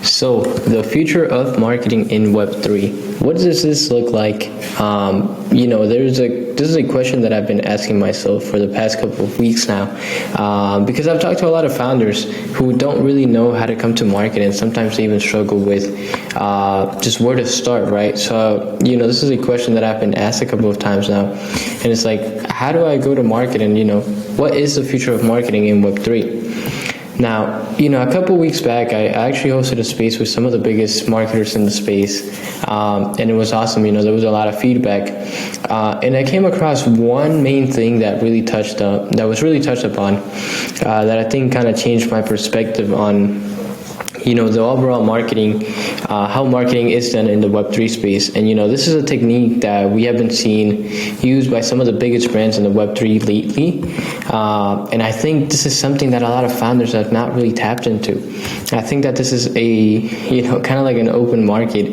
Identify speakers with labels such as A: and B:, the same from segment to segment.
A: So, the future of marketing in Web3. What does this look like? This is a question that I've been asking myself for the past couple of weeks now, because I've talked to a lot of founders who don't really know how to come to market, and sometimes they even struggle with just where to start, right? So, this is a question that I've been asked a couple of times now, and it's like, how do I go to market, and what is the future of marketing in Web3? Now, a couple weeks back, I actually hosted a space with some of the biggest marketers in the space, and it was awesome. There was a lot of feedback, and I came across one main thing that was really touched upon, that I think kind of changed my perspective on the overall marketing, how marketing is done in the Web3 space. And this is a technique that we have been seeing used by some of the biggest brands in the Web3 lately, and I think this is something that a lot of founders have not really tapped into. I think that this is a kind of like an open market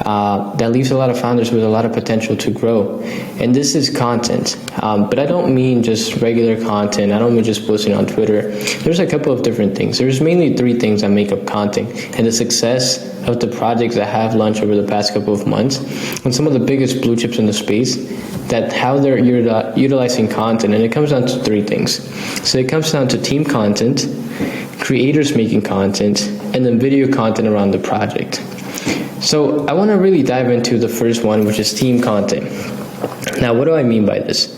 A: that leaves a lot of founders with a lot of potential to grow. And this is content, but I don't mean just regular content. I don't mean just posting on Twitter. There's a couple of different things. There's mainly three things that make up content, and the success of the projects that have launched over the past couple of months, and some of the biggest blue chips in the space, that how they're utilizing content. And it comes down to three things. So it comes down to team content, creators making content, and then video content around the project. So I want to really dive into the first one, which is team content. Now, what do I mean by this?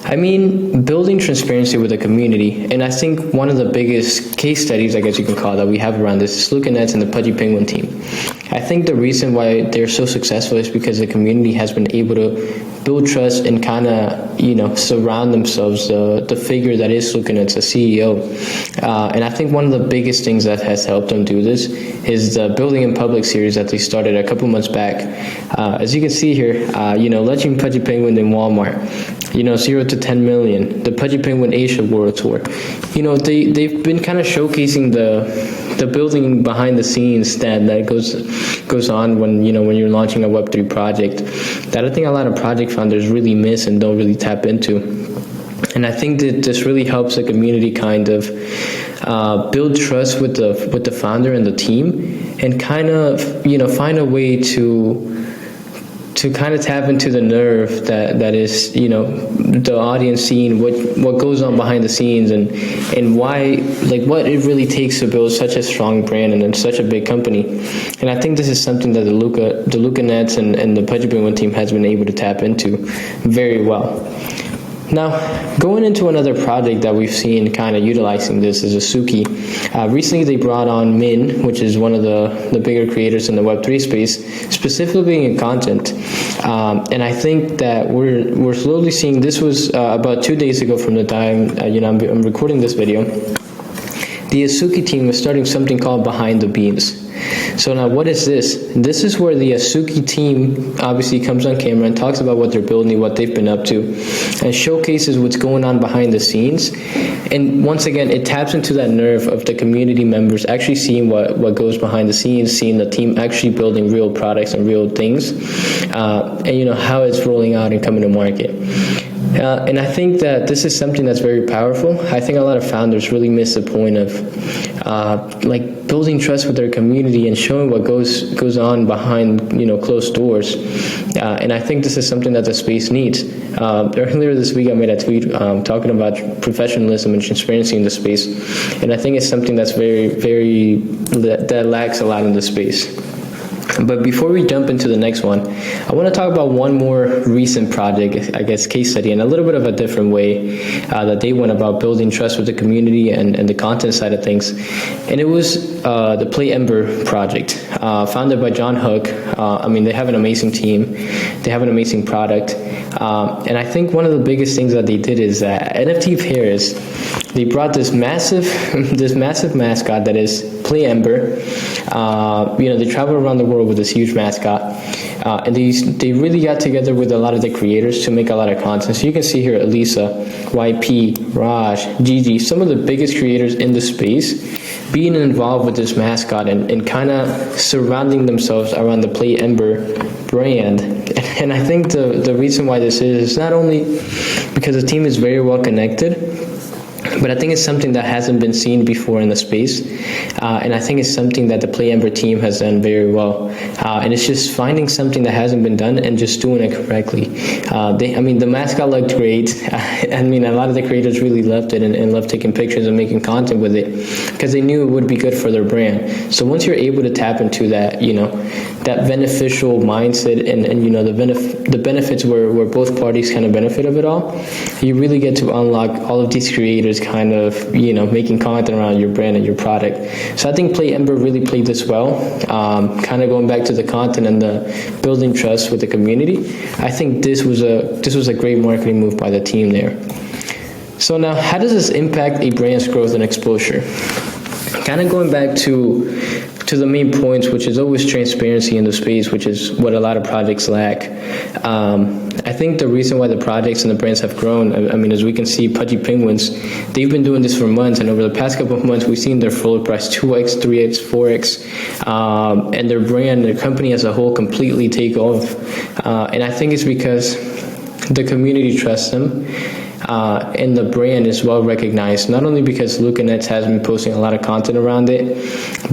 A: I mean building transparency with the community, and I think one of the biggest case studies, I guess you can call it, that we have around this is Luca Nets and the Pudgy Penguin team. I think the reason why they're so successful is because the community has been able to build trust and kind of, surround themselves the figure that is Luca Nets, the CEO. And I think one of the biggest things that has helped them do this is the Building in Public series that they started a couple months back. As you can see here, Legend Pudgy Penguin in Walmart, 0 to 10 million, the Pudgy Penguin Asia World Tour. They've been kind of showcasing the building behind the scenes that goes on when you're launching a Web3 project, that I think a lot of project founders really miss and don't really tap into. And I think that this really helps the community kind of build trust with the founder and the team, and kind of find a way to kind of tap into the nerve that is the audience seeing what goes on behind the scenes, and why, like, what it really takes to build such a strong brand and in such a big company. And I think this is something that the Luca Nets and the Pudgy Penguin team has been able to tap into very well. Now, going into another project that we've seen kind of utilizing this is Asuki. Recently, they brought on Min, which is one of the bigger creators in the Web3 space, specifically in content. And I think that we're slowly seeing, this was about 2 days ago from the time I'm recording this video, the Asuki team was starting something called Behind the Beams. So now, what is this? This is where the Asuki team obviously comes on camera and talks about what they're building, what they've been up to, and showcases what's going on behind the scenes. And once again, it taps into that nerve of the community members actually seeing what goes behind the scenes, seeing the team actually building real products and real things, and how it's rolling out and coming to market. And I think that this is something that's very powerful. I think a lot of founders really miss the point of building trust with their community and showing what goes on behind closed doors. And I think this is something that the space needs. Earlier this week, I made a tweet talking about professionalism and transparency in the space, and I think it's something that's that lacks a lot in the space. But before we jump into the next one, I want to talk about one more recent project, I guess, case study, in a little bit of a different way that they went about building trust with the community and the content side of things. And it was the Play Ember project, founded by John Hook. They have an amazing team. They have an amazing product. And I think one of the biggest things that they did is that NFT Paris, they brought this massive mascot that is Play Ember. They travel around the world with this huge mascot, and they really got together with a lot of the creators to make a lot of content. So you can see here Elisa, YP, Raj, Gigi, some of the biggest creators in the space being involved with this mascot and kind of surrounding themselves around the Play Ember brand. And I think the reason why this is not only because the team is very well connected, But I think it's something that hasn't been seen before in the space, and I think it's something that the Play Ember team has done very well. And it's just finding something that hasn't been done and just doing it correctly. The mascot looked great. I mean, a lot of the creators really loved it and loved taking pictures and making content with it because they knew it would be good for their brand. So once you're able to tap into that, that beneficial mindset and the benefits where both parties kind of benefit of it all, you really get to unlock all of these creators kind of, making content around your brand and your product. So I think Play Ember really played this well. Kind of going back to the content and the building trust with the community, I think this was a great marketing move by the team there. So now, how does this impact a brand's growth and exposure? Kind of going back to the main points, which is always transparency in the space, which is what a lot of projects lack. I think the reason why the projects and the brands have grown, I mean, as we can see, Pudgy Penguins, they've been doing this for months, and over the past couple of months, we've seen their floor price 2x, 3x, 4x, and their brand, their company as a whole completely take off. And I think it's because the community trusts them. And the brand is well recognized, not only because Luca Nets has been posting a lot of content around it,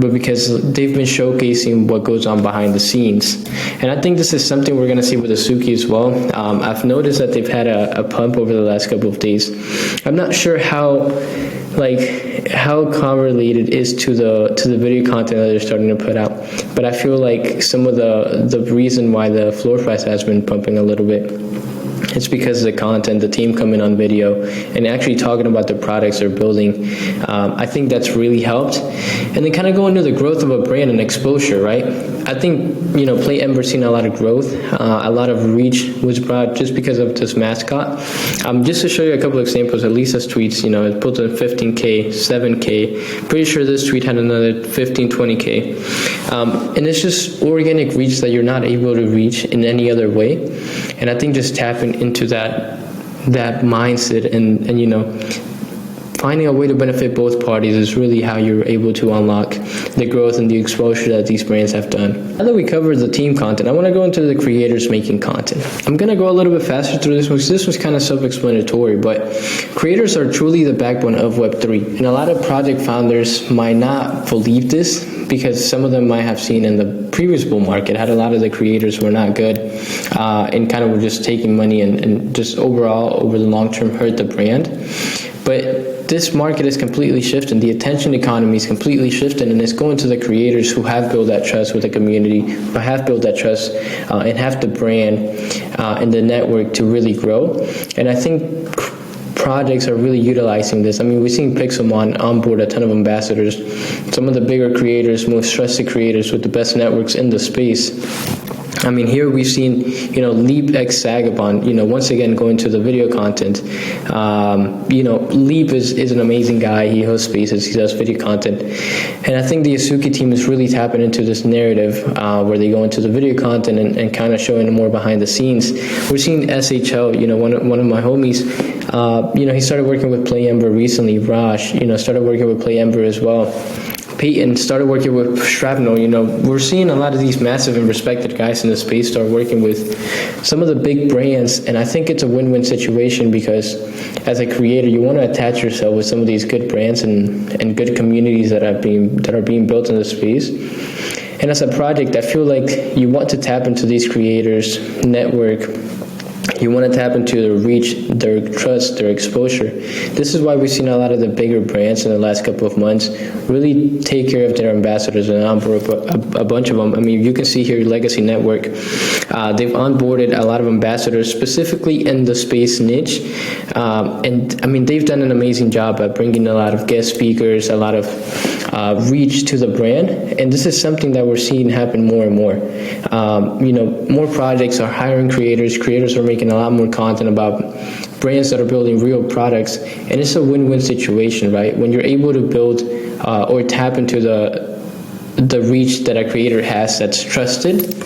A: but because they've been showcasing what goes on behind the scenes. And I think this is something we're going to see with Asuki as well. I've noticed that they've had a pump over the last couple of days. I'm not sure how correlated is to the video content that they're starting to put out, but I feel like some of the reason why the floor price has been pumping a little bit, it's because of the content, the team coming on video, and actually talking about the products they're building. I think that's really helped. And then kind of going to the growth of a brand and exposure, right? I think, Play Ember's seen a lot of growth. A lot of reach was brought just because of this mascot. Just to show you a couple of examples, Elisa's tweets, it pulled to 15K, 7K. Pretty sure this tweet had another 15, 20K. And it's just organic reach that you're not able to reach in any other way. And I think just tapping into that mindset and finding a way to benefit both parties is really how you're able to unlock the growth and the exposure that these brands have done. Now that we covered the team content, I want to go into the creators making content. I'm going to go a little bit faster through this one because this was kind of self-explanatory, but creators are truly the backbone of Web3. And a lot of project founders might not believe this because some of them might have seen in the previous bull market had a lot of the creators were not good and kind of were just taking money and just overall over the long term hurt the brand. But this market is completely shifting. The attention economy is completely shifting, and it's going to the creators who have built that trust with the community, who have built that trust and have the brand and the network to really grow. And I think projects are really utilizing this. I mean, we've seen Pixelmon onboard a ton of ambassadors, some of the bigger creators, most trusted creators with the best networks in the space. I mean, here we've seen, Leap X Sagabon, once again going to the video content. Leap is an amazing guy. He hosts spaces, he does video content. And I think the Asuki team is really tapping into this narrative where they go into the video content and kind of showing more behind the scenes. We're seeing SHL, one of my homies, he started working with Play Ember recently. Raj, started working with Play Ember as well. Peyton started working with Shrapnel. We're seeing a lot of these massive and respected guys in the space start working with some of the big brands, and I think it's a win-win situation because as a creator, you want to attach yourself with some of these good brands and good communities that are being built in the space. And as a project, I feel like you want to tap into these creators' network. You want to tap into their reach, their trust, their exposure. This is why we've seen a lot of the bigger brands in the last couple of months really take care of their ambassadors and onboard a bunch of them. I mean, you can see here Legacy Network. They've onboarded a lot of ambassadors specifically in the space niche. And I mean, they've done an amazing job at bringing a lot of guest speakers, a lot of reach to the brand. And this is something that we're seeing happen more and more. More projects are hiring creators. Creators are making a lot more content about brands that are building real products, and it's a win-win situation, right? When you're able to build or tap into the reach that a creator has that's trusted,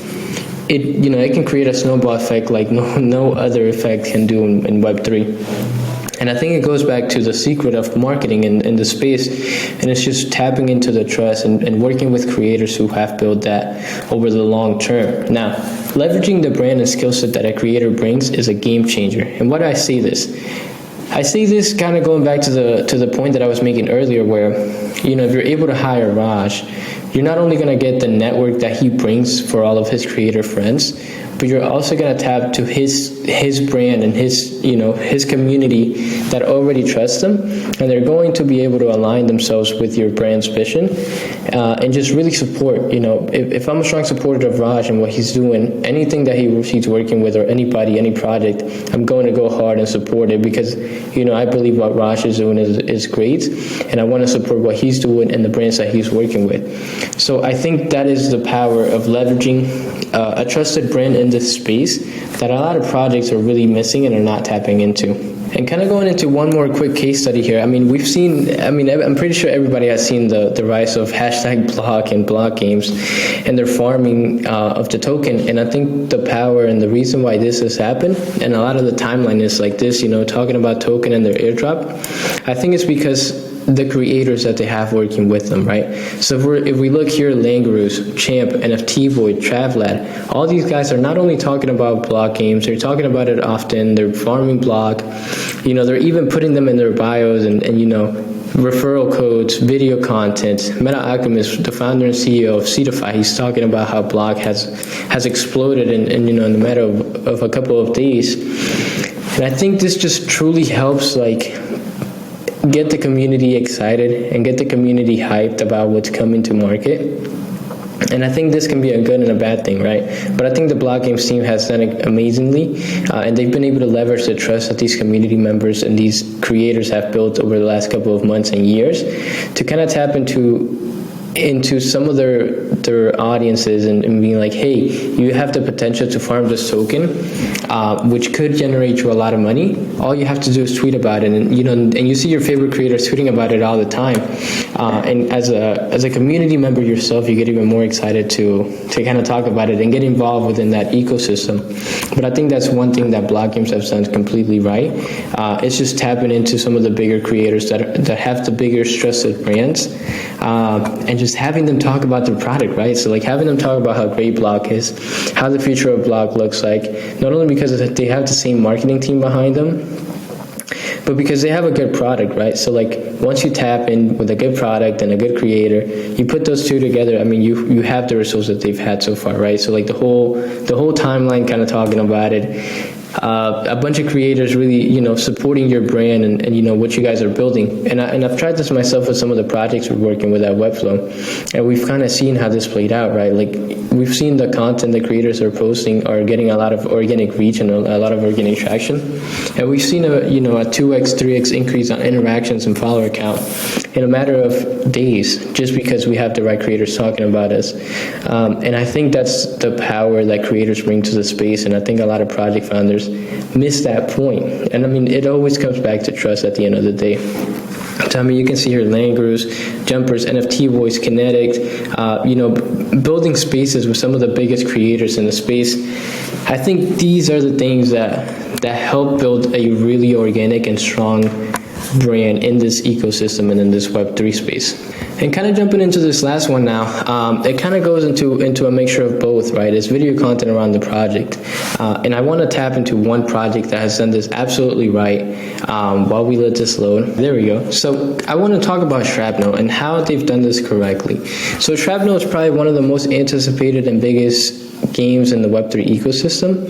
A: it can create a snowball effect like no other effect can do in Web3. And I think it goes back to the secret of marketing in the space, and it's just tapping into the trust and working with creators who have built that over the long term. Now, leveraging the brand and skill set that a creator brings is a game changer. And why do I say this? I see this kind of going back to the point that I was making earlier, where, you know, if you're able to hire Raj, you're not only going to get the network that he brings for all of his creator friends, but you're also going to tap to his brand and his community that already trusts him, and they're going to be able to align themselves with your brand's vision, and just really support. You know, if I'm a strong supporter of Raj and what he's doing, anything that he's working with, or anybody, any project, I'm going to go hard and support it, because, you know, I believe what Raj is doing is great, and I want to support what he's doing and the brands that he's working with. So I think that is the power of leveraging a trusted brand in this space that a lot of projects are really missing and are not tapping into. And kind of going into one more quick case study here, I mean, I'm pretty sure everybody has seen the rise of #block and block games and their farming of the token. And I think the power and the reason why this has happened, and a lot of the timeline is like this, you know, talking about token and their airdrop, I think it's because the creators that they have working with them, right? So if we look here, Langaroos, Champ, NFT Void, Travlad, all these guys are not only talking about block games, they're talking about it often, they're farming block, you know, they're even putting them in their bios and you know, referral codes, video content. Meta Alchemist, the founder and CEO of Cetify, he's talking about how block has exploded in you know, in the matter of a couple of days. And I think this just truly helps, like, get the community excited and get the community hyped about what's coming to market. And I think this can be a good and a bad thing, right? But I think the Block Games team has done it amazingly, and they've been able to leverage the trust that these community members and these creators have built over the last couple of months and years to kind of tap into some of their audiences and being like, hey, you have the potential to farm this token, which could generate you a lot of money. All you have to do is tweet about it, and you know, and you see your favorite creators tweeting about it all the time. And as a community member yourself, you get even more excited to kind of talk about it and get involved within that ecosystem. But I think that's one thing that Block Games have done completely right. It's just tapping into some of the bigger creators that have the bigger trusted brands, and just having them talk about their product, right? So like having them talk about how great Block is, how the future of Block looks like, not only because they have the same marketing team behind them, but because they have a good product, right? So like once you tap in with a good product and a good creator, you put those two together, I mean, you have the results that they've had so far, right? So like the whole timeline kind of talking about it, a bunch of creators really, you know, supporting your brand and you know, what you guys are building. And I've tried this myself with some of the projects we're working with at Webflow, and we've kind of seen how this played out, right? Like we've seen the content the creators are posting are getting a lot of organic reach and a lot of organic traction, and we've seen a 2x 3x increase on interactions and follower count in a matter of days, just because we have the right creators talking about us. And I think that's the power that creators bring to the space, and I think a lot of project founders miss that point. And I mean, it always comes back to trust at the end of the day. So I mean, you can see here Langaroos, Jumpers, NFT Voice, Kinetic, building spaces with some of the biggest creators in the space. I think these are the things that help build a really organic and strong brand in this ecosystem and in this Web3 space. And kind of jumping into this last one now, it kind of goes into a mixture of both, right? It's video content around the project. And I want to tap into one project that has done this absolutely right while we let this load. There we go. So I want to talk about Shrapnel and how they've done this correctly. So Shrapnel is probably one of the most anticipated and biggest games in the Web3 ecosystem,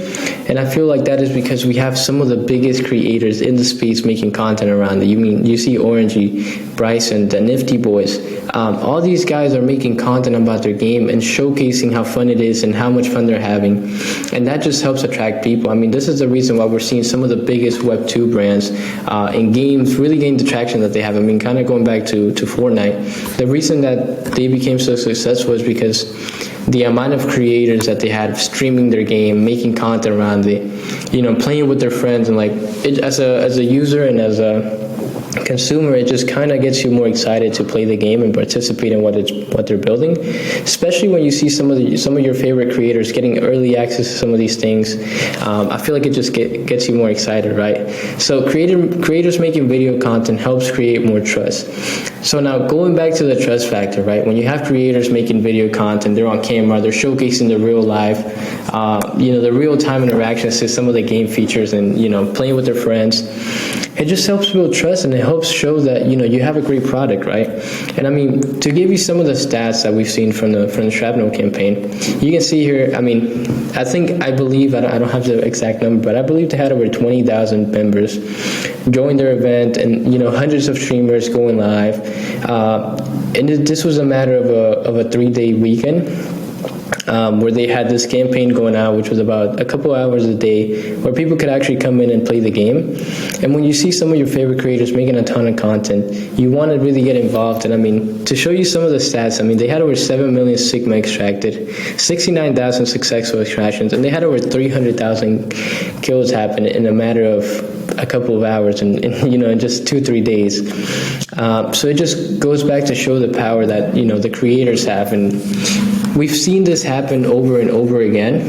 A: and I feel like that is because we have some of the biggest creators in the space making content around it. You see Orangey, Bryson, the Nifty Boys, all these guys are making content about their game and showcasing how fun it is and how much fun they're having, and that just helps attract people. I mean, this is the reason why we're seeing some of the biggest Web2 brands in games really gain the traction that they have. I mean, kind of going back to Fortnite, the reason that they became so successful is because the amount of creators that they had streaming their game, making content around it, playing with their friends, and like as a user and as a consumer, it just kind of gets you more excited to play the game and participate in what they're building. Especially when you see some of your favorite creators getting early access to some of these things, I feel like it just gets you more excited, right? So creators making video content helps create more trust. So now going back to the trust factor, right? When you have creators making video content, they're on camera, they're showcasing the real life, the real time interactions to some of the game features, and playing with their friends. It just helps build trust, and it helps show that you have a great product, right? And I mean, to give you some of the stats that we've seen from the Shrapnel campaign, you can see here. I mean, I believe I don't have the exact number, but I believe they had over 20,000 members join their event, and hundreds of streamers going live. And this was a matter of a 3-day weekend. Where they had this campaign going out, which was about a couple hours a day, where people could actually come in and play the game. And when you see some of your favorite creators making a ton of content, you want to really get involved. And I mean, to show you some of the stats, I mean, they had over 7 million Sigma extracted, 69,000 successful extractions, and they had over 300,000 kills happen in a matter of a couple of hours, and in just 2-3 days. So it just goes back to show the power that the creators have. And we've seen this happen over and over again,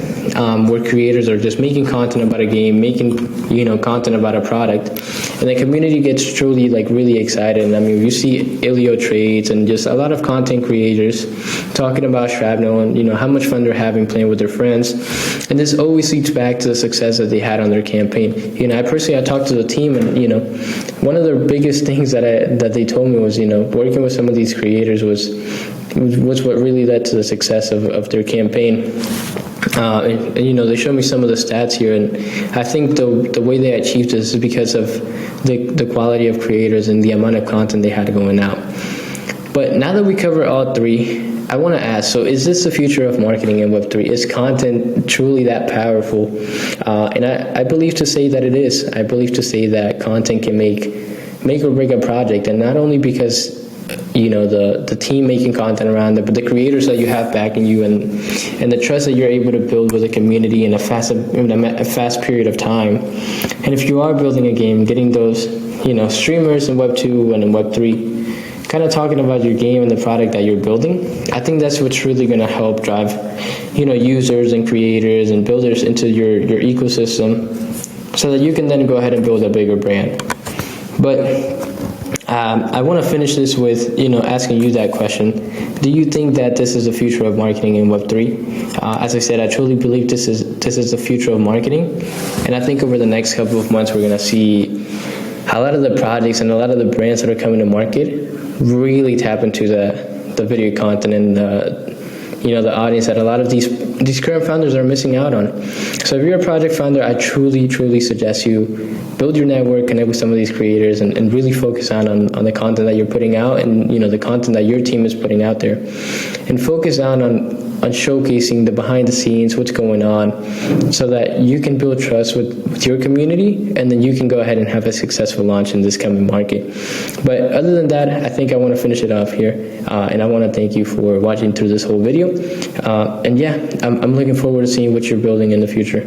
A: where creators are just making content about a game, making content about a product, and the community gets truly really excited. And I mean, you see Ilio trades and just a lot of content creators talking about Shrapnel and how much fun they're having playing with their friends. And this always leads back to the success that they had on their campaign. I talked to the team, and one of the biggest things that they told me was working with some of these creators was what really led to the success of their campaign. And they show me some of the stats here, and I think the way they achieved this is because of the quality of creators and the amount of content they had going out. But now that we cover all three, I want to ask, so is this the future of marketing in Web3? Is content truly that powerful? And I believe to say that it is. I believe to say that content can make or break a project, and not only because the team making content around it, but the creators that you have backing you, and the trust that you're able to build with a community in a fast period of time. And if you are building a game, getting those streamers in Web2 and in Web3 kind of talking about your game and the product that you're building, I think that's what's really going to help drive users and creators and builders into your ecosystem, so that you can then go ahead and build a bigger brand. But I want to finish this with asking you that question. Do you think that this is the future of marketing in Web3? As I said, I truly believe this is the future of marketing, and I think over the next couple of months we're going to see a lot of the projects and a lot of the brands that are coming to market really tap into the video content and the audience that a lot of these current founders are missing out on. So if you're a project founder, I truly suggest you build your network, connect with some of these creators, and really focus on the content that you're putting out, and the content that your team is putting out there, and focus on showcasing the behind the scenes, what's going on, so that you can build trust with your community, and then you can go ahead and have a successful launch in this coming market. But other than that, I think I want to finish it off here, and I want to thank you for watching through this whole video. And yeah, I'm looking forward to seeing what you're building in the future.